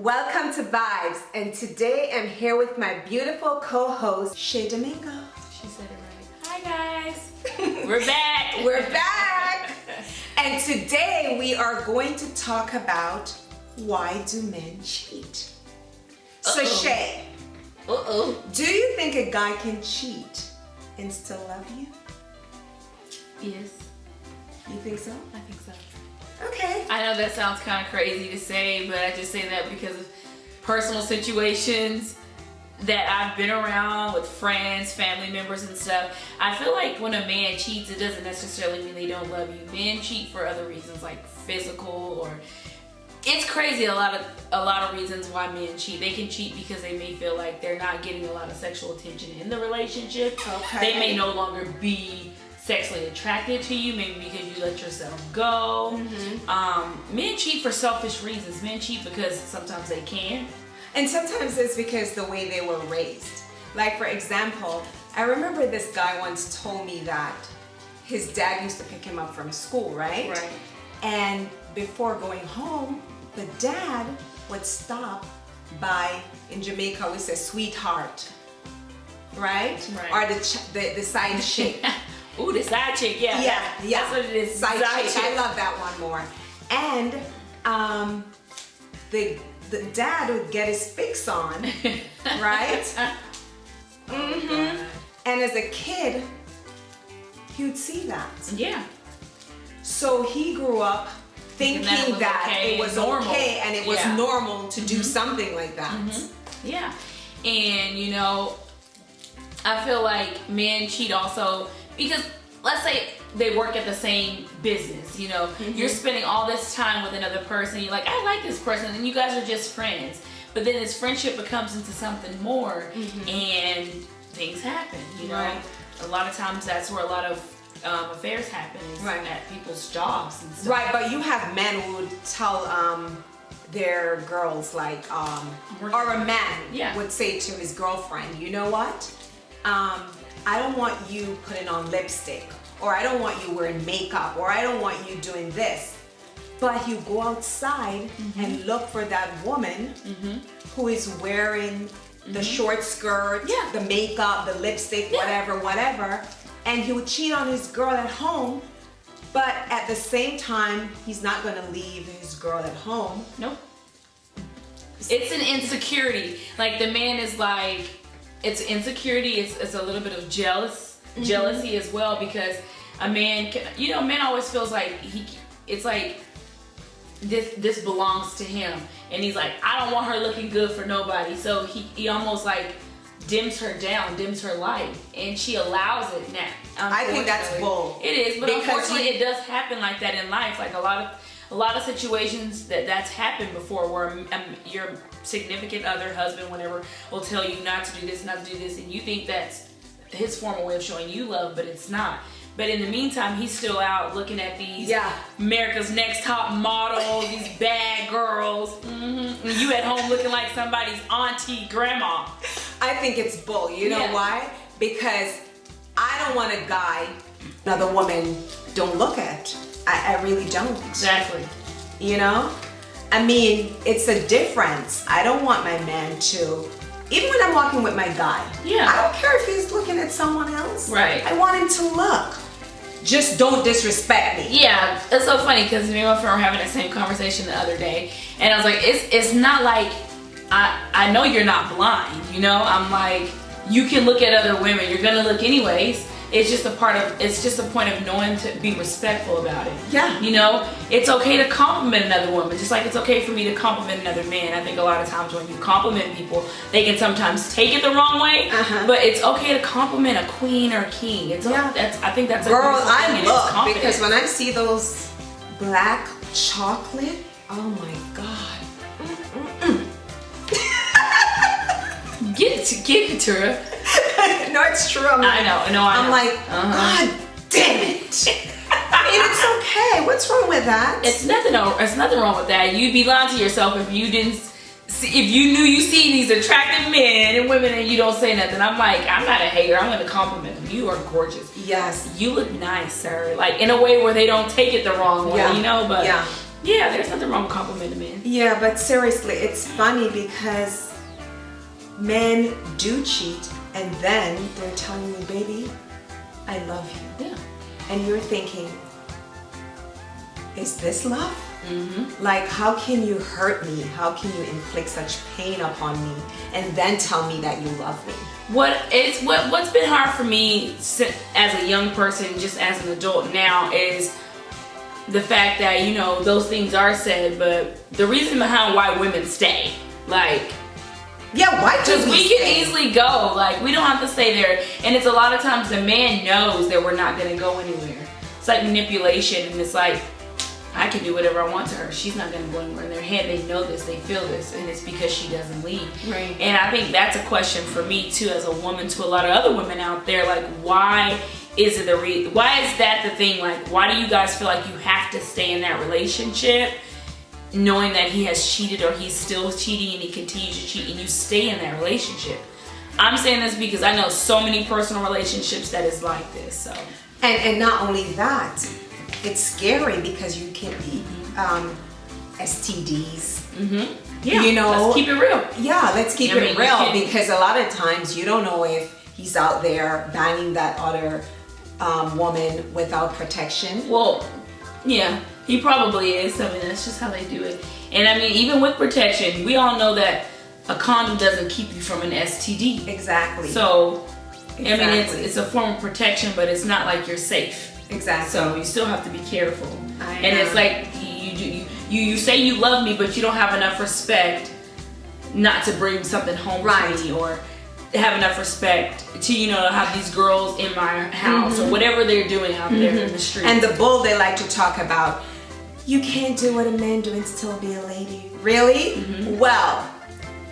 Welcome to Vibes, and today I'm here with my beautiful co-host, Shay Domingo. She said it right. Hi guys, we're back. We're back, and today we are going to talk about why do men cheat. So Shay, do you think a guy can cheat and still love you? Yes. You think so? I think so. Okay. I know that sounds kind of crazy to say, but I just say that because of personal situations that I've been around with friends, family members and stuff. I feel like when a man cheats, it doesn't necessarily mean they don't love you. Men cheat for other reasons, like physical, or it's crazy a lot of reasons why men cheat. They can cheat because they may feel like they're not getting a lot of sexual attention in the relationship. Okay. They may no longer be sexually attracted to you, maybe because you let yourself go. Men cheat for selfish reasons. Men cheat because sometimes they can. And sometimes it's because the way they were raised. Like, for example, I remember this guy once told me that his dad used to pick him up from school, right? Right. And before going home, the dad would stop by, in Jamaica we say sweetheart, right? Or the side chick. Ooh, the side chick, yeah. Yeah. That's what it is. Side chick. I love that one more. And the dad would get his fix on, right? And as a kid, he would see that. Yeah. So he grew up thinking that it was okay and it was normal to do something like that. Yeah. And you know, I feel like men cheat also because, let's say they work at the same business, you know, you're spending all this time with another person, you're like, I like this person, and you guys are just friends, but then this friendship becomes into something more, and things happen, you know. A lot of times that's where a lot of affairs happen, is at people's jobs and stuff. Right, but you have men who would tell their girls, like, or a man would say to his girlfriend, you know what? I don't want you putting on lipstick, or I don't want you wearing makeup, or I don't want you doing this. But you go outside and look for that woman who is wearing the short skirt, the makeup, the lipstick, whatever, and he would cheat on his girl at home, but at the same time, he's not gonna leave his girl at home. Nope. It's an insecurity. Like, the man is like, it's insecurity, it's a little bit of jealousy as well, because a man can, you know, man always feels like it's like this belongs to him, and he's like, I don't want her looking good for nobody, so he almost like dims her down, dims her light, and she allows it now. I think that's bull. It is, but unfortunately it does happen like that in life. Like, a lot of situations that's happened before, where your significant other, husband, whatever, will tell you not to do this, and you think that's his formal way of showing you love, but it's not. But in the meantime, he's still out looking at these America's Next Top Model, these bad girls, and you at home looking like somebody's auntie, grandma. I think it's bull. You know why? Because I don't want a guy another woman don't look at. I really don't. Exactly. You know? I mean, it's a difference. I don't want my man to, even when I'm walking with my guy, I don't care if he's looking at someone else. Right. I want him to look. Just don't disrespect me. Yeah, it's so funny because me and my friend were having the same conversation the other day, and I was like, it's not like, I know you're not blind, you know? I'm like, you can look at other women, you're gonna look anyways. It's just a point of knowing to be respectful about it. Yeah. You know, it's okay to compliment another woman, just like it's okay for me to compliment another man. I think a lot of times when you compliment people, they can sometimes take it the wrong way. But it's okay to compliment a queen or a king. I think that's a girl. I look because when I see those black chocolate, oh my god. Give it to her. No, it's true. I know. I'm like, God damn it. I mean, it's okay. What's wrong with that? It's nothing wrong with that. You'd be lying to yourself if you didn't see, if you knew you see these attractive men and women and you don't say nothing. I'm like, I'm not a hater. I'm going to compliment them. You are gorgeous. Yes. You look nice, sir. Like, in a way where they don't take it the wrong way, you know? But Yeah, there's nothing wrong with complimenting men. Yeah, but seriously, it's funny because men do cheat and then they're telling you, baby, I love you. Yeah. And you're thinking, is this love? Mm-hmm. Like, how can you hurt me? How can you inflict such pain upon me and then tell me that you love me? What's been hard for me as a young person, just as an adult now, is the fact that, you know, those things are said, but the reason behind why women stay, like, yeah, why do we can easily go, like, we don't have to stay there. And it's a lot of times the man knows that we're not going to go anywhere. It's like manipulation, and it's like, I can do whatever I want to her. She's not going to go anywhere. In their head, they know this, they feel this, and it's because she doesn't leave. Right. And I think that's a question for me too, as a woman, to a lot of other women out there. Like, why is it why is that the thing? Like, why do you guys feel like you have to stay in that relationship, knowing that he has cheated or he's still cheating and he continues to cheat, and you stay in that relationship? I'm saying this because I know so many personal relationships that is like this. So. And not only that, it's scary because you can be STDs. Mm-hmm. Yeah, you know, let's keep it real. Yeah, let's keep it real, because a lot of times you don't know if he's out there banging that other woman without protection. Well, yeah, he probably is. I mean, that's just how they do it. And I mean, even with protection, we all know that a condom doesn't keep you from an STD. Exactly. So, I mean, it's a form of protection, but it's not like you're safe. Exactly. So you still have to be careful. And it's like you say you love me, but you don't have enough respect not to bring something home to me, or have enough respect to, you know, have these girls in my house or whatever they're doing out there in the street. And the bull they like to talk about, you can't do what a man do and still be a lady. Really? Well,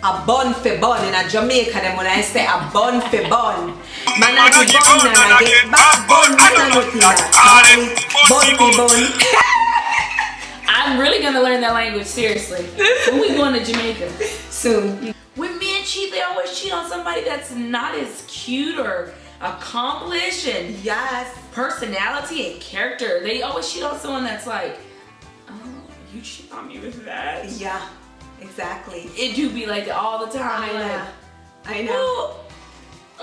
a bun for bun in a Jamaica, then when I say a bun for bun, man I do bun and I get back bun, man I nothing that. Bun for bun. I'm really gonna learn that language, seriously. When we going to Jamaica? Soon. When men cheat, they always cheat on somebody that's not as cute or accomplished and personality and character. They always cheat on someone that's like, oh, you cheat on me with that? Yeah, exactly. It do be like that all the time. I know. Well,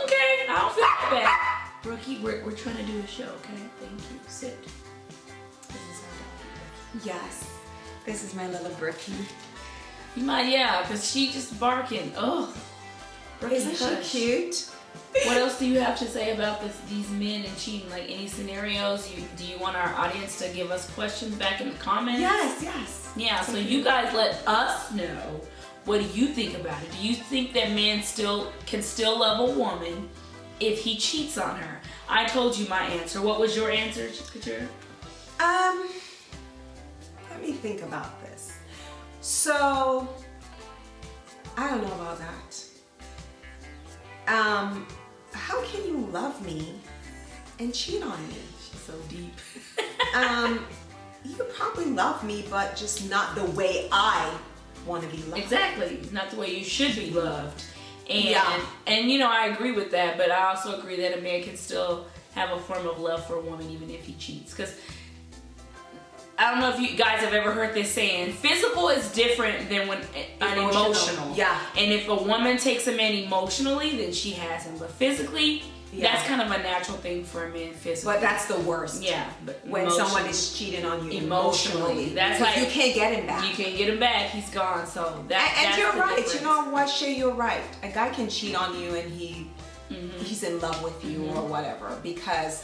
okay, I don't feel bad. Brookie, we're trying to do a show, okay? Thank you. Sit. Yes, this is my little Brookie. You might, yeah, because she just barking. Oh, isn't she cute? What else do you have to say about these men and cheating? Like, any scenarios? Do you want our audience to give us questions back in the comments? Yes. Yeah, so you guys let us know, what do you think about it? Do you think that men can still love a woman if he cheats on her? I told you my answer. What was your answer, Katrina? Let me think about this. So, I don't know about that. How can you love me and cheat on me? She's so deep. You probably love me, but just not the way I want to be loved. Exactly, not the way you should be loved. And you know, I agree with that, but I also agree that a man can still have a form of love for a woman even if he cheats. Because I don't know if you guys have ever heard this saying, physical is different than when emotional. Yeah. And if a woman takes a man emotionally, then she has him. But physically, that's kind of a natural thing for a man physically. But that's the worst. Yeah. But when someone is cheating on you emotionally. That's like, you can't get him back. You can't get him back. He's gone. So that's and you're right. Difference. You know what, Shay? You're right. A guy can cheat on you and he's in love with you or whatever, because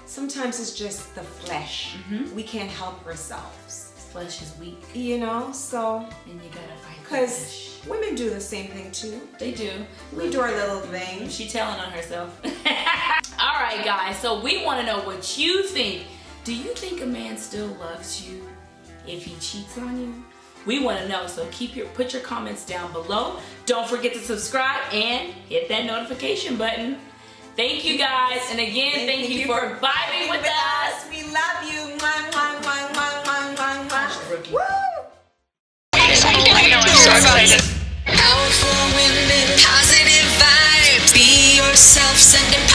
sometimes it's just the flesh. We can't help ourselves. Flesh is weak. You know, so. And you gotta fight. Because women do the same thing too. They do. We do our little thing. She's telling on herself. Alright guys, so we want to know what you think. Do you think a man still loves you if he cheats on you? We want to know, so put your comments down below. Don't forget to subscribe and hit that notification button. Thank you guys, and again, thank you for vibing with us. We love you. Mwah, mwah, mwah, mwah, mwah, mwah, mwah. Woo! Powerful women, positive vibe. Be yourself, send it